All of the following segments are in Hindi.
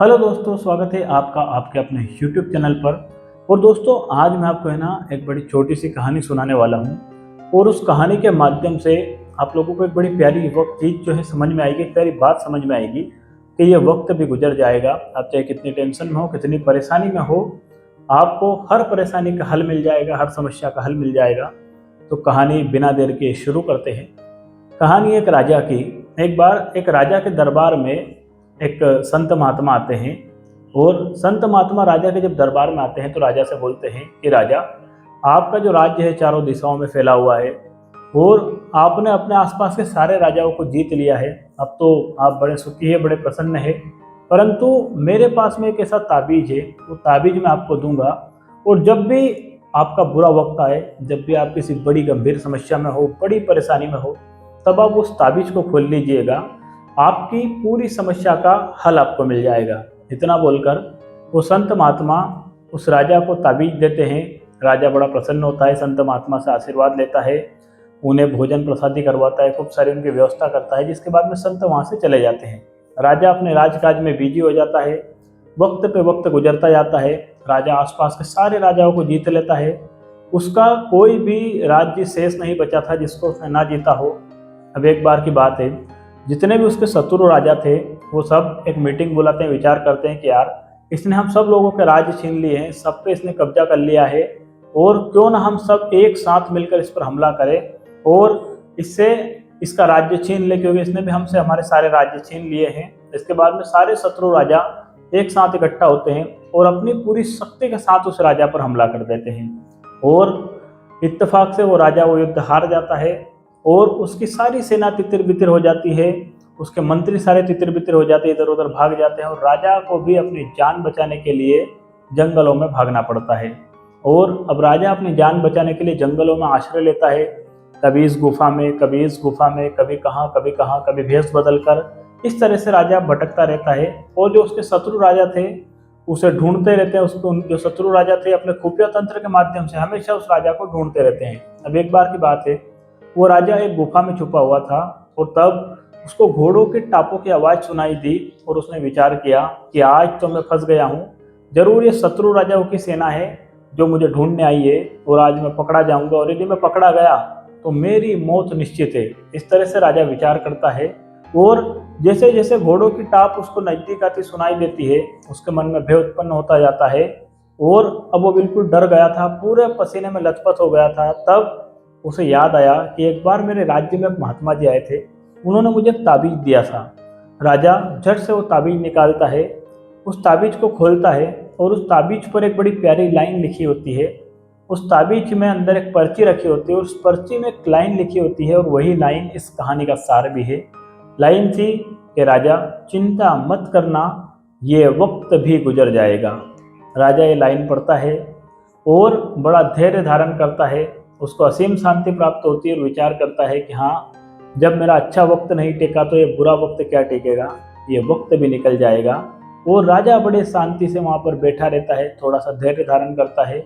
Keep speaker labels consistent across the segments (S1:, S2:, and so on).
S1: हेलो दोस्तों, स्वागत है आपका आपके अपने YouTube चैनल पर। और दोस्तों, आज मैं आपको एक बड़ी छोटी सी कहानी सुनाने वाला हूँ। और उस कहानी के माध्यम से आप लोगों को एक बड़ी प्यारी वक्त चीज़ जो है समझ में आएगी, एक प्यारी बात समझ में आएगी कि ये वक्त भी गुजर जाएगा। आप चाहे कितनी टेंशन में हो, कितनी परेशानी में हो, आपको हर परेशानी का हल मिल जाएगा, हर समस्या का हल मिल जाएगा। तो कहानी बिना देर के शुरू करते हैं। कहानी एक राजा की। एक बार एक राजा के दरबार में एक संत महात्मा आते हैं। और संत महात्मा राजा के जब दरबार में आते हैं तो राजा से बोलते हैं कि राजा, आपका जो राज्य है चारों दिशाओं में फैला हुआ है और आपने अपने आसपास के सारे राजाओं को जीत लिया है। अब तो आप बड़े सुखी है, बड़े प्रसन्न है। परंतु मेरे पास में एक ऐसा ताबीज है, वो ताबीज मैं आपको दूंगा। और जब भी आपका बुरा वक्त आए, जब भी आप किसी बड़ी गंभीर समस्या में हो, बड़ी परेशानी में हो, तब आप उस ताबीज को खोल लीजिएगा, आपकी पूरी समस्या का हल आपको मिल जाएगा। इतना बोलकर वो संत महात्मा उस राजा को ताबीज देते हैं। राजा बड़ा प्रसन्न होता है, संत महात्मा से आशीर्वाद लेता है, उन्हें भोजन प्रसादी करवाता है, खूब सारी उनकी व्यवस्था करता है। जिसके बाद में संत वहाँ से चले जाते हैं। राजा अपने राजकाज में बिजी हो जाता है। वक्त पे वक्त गुजरता जाता है। राजा आसपास के सारे राजाओं को जीत लेता है। उसका कोई भी राज्य शेष नहीं बचा था जिसको उसने ना जीता हो। अब एक बार की बात है, जितने भी उसके शत्रु राजा थे वो सब एक मीटिंग बुलाते हैं, विचार करते हैं कि यार, इसने हम सब लोगों के राज्य छीन लिए हैं, सब पे इसने कब्जा कर लिया है, और क्यों ना हम सब एक साथ मिलकर इस पर हमला करें और इससे इसका राज्य छीन ले, क्योंकि इसने भी हमसे हमारे सारे राज्य छीन लिए हैं। इसके बाद में सारे शत्रु राजा एक साथ इकट्ठा होते हैं और अपनी पूरी शक्ति के साथ उस राजा पर हमला कर देते हैं। और इत्तेफाक से वो राजा वो युद्ध हार जाता है और उसकी सारी सेना तितर बितर हो जाती है। उसके मंत्री सारे तितर बितर हो जाते हैं, इधर उधर भाग जाते हैं। और राजा को भी अपनी जान बचाने के लिए जंगलों में भागना पड़ता है। और अब राजा अपनी जान बचाने के लिए जंगलों में आश्रय लेता है, कभी इस गुफा में, कभी इस गुफा में, कभी कहाँ, कभी कहाँ, कभी भेष बदल कर। इस तरह से राजा भटकता रहता है। और जो उसके शत्रु राजा थे उसे ढूंढते रहते हैं। उसको जो शत्रु राजा थे अपने खुफिया तंत्र के माध्यम से हमेशा उस राजा को ढूंढते रहते हैं। अब एक बार की बात है, वो राजा एक गुफा में छुपा हुआ था और तब उसको घोड़ों के टापों की आवाज़ सुनाई दी। और उसने विचार किया कि आज तो मैं फंस गया हूँ, जरूर ये शत्रु राजाओं की सेना है जो मुझे ढूंढने आई है और आज मैं पकड़ा जाऊंगा, और यदि मैं पकड़ा गया तो मेरी मौत निश्चित है। इस तरह से राजा विचार करता है। और जैसे जैसे घोड़ों की टाप उसको नजदीक आती सुनाई देती है, उसके मन में भय उत्पन्न होता जाता है। और अब वो बिल्कुल डर गया था, पूरे पसीने में लथपथ हो गया था। तब उसे याद आया कि एक बार मेरे राज्य में एक महात्मा जी आए थे, उन्होंने मुझे ताबीज दिया था। राजा झट से वो ताबीज निकालता है, उस ताबीज को खोलता है और उस ताबीज पर एक बड़ी प्यारी लाइन लिखी होती है। उस ताबीज में अंदर एक पर्ची रखी होती है, उस पर्ची में एक लाइन लिखी होती है, और वही लाइन इस कहानी का सार भी है। लाइन थी कि राजा, चिंता मत करना, ये वक्त भी गुजर जाएगा। राजा ये लाइन पढ़ता है और बड़ा धैर्य धारण करता है। उसको असीम शांति प्राप्त होती है और विचार करता है कि हाँ, जब मेरा अच्छा वक्त नहीं टेका तो ये बुरा वक्त क्या टेकेगा, ये वक्त भी निकल जाएगा। और राजा बड़े शांति से वहाँ पर बैठा रहता है, थोड़ा सा धैर्य धारण करता है।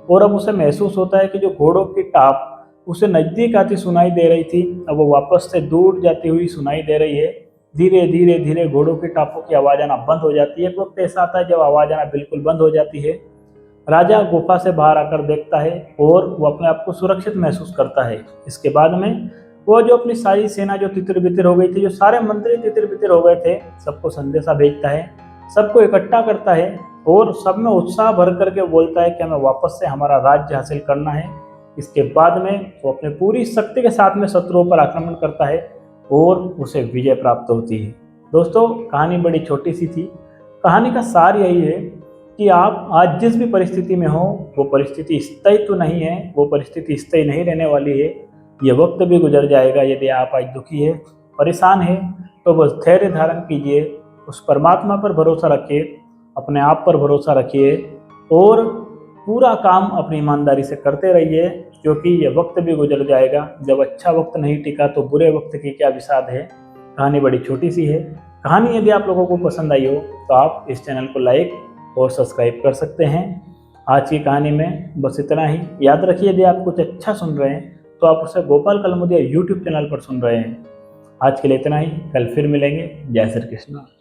S1: और अब उसे महसूस होता है कि जो घोड़ों की टाप उसे नज़दीक आती सुनाई दे रही थी, अब वो वापस से दूर जाती हुई सुनाई दे रही है। धीरे धीरे धीरे घोड़ों की टापों की आवाज़ आना बंद हो जाती है। एक वक्त ऐसा आता है जब आवाज़ आना बिल्कुल बंद हो जाती है। राजा गुफा से बाहर आकर देखता है और वो अपने आप को सुरक्षित महसूस करता है। इसके बाद में वो जो अपनी सारी सेना जो तितर बितर हो गई थी, जो सारे मंत्री तितर बितर हो गए थे, सबको संदेशा भेजता है, सबको इकट्ठा करता है और सब में उत्साह भर करके बोलता है कि हमें वापस से हमारा राज्य हासिल करना है। इसके बाद में वो अपने पूरी शक्ति के साथ में शत्रुओं पर आक्रमण करता है और उसे विजय प्राप्त होती है। दोस्तों, कहानी बड़ी छोटी सी थी। कहानी का सार यही है कि आप आज जिस भी परिस्थिति में हो, वो परिस्थिति स्थायी तो नहीं है, वो परिस्थिति स्थायी नहीं रहने वाली है। ये वक्त भी गुजर जाएगा। यदि आप आज दुखी है, परेशान है, तो बस धैर्य धारण कीजिए, उस परमात्मा पर भरोसा रखिए, अपने आप पर भरोसा रखिए और पूरा काम अपनी ईमानदारी से करते रहिए, क्योंकि ये वक्त भी गुजर जाएगा। जब अच्छा वक्त नहीं टिका तो बुरे वक्त की क्या विषाद है। कहानी बड़ी छोटी सी है। कहानी यदि आप लोगों को पसंद आई हो तो आप इस चैनल को लाइक और सब्सक्राइब कर सकते हैं। आज की कहानी में बस इतना ही। याद रखिए, यदि आप कुछ अच्छा सुन रहे हैं तो आप उसे गोपाल कलमुदिया यूट्यूब चैनल पर सुन रहे हैं। आज के लिए इतना ही, कल फिर मिलेंगे। जय श्री कृष्ण।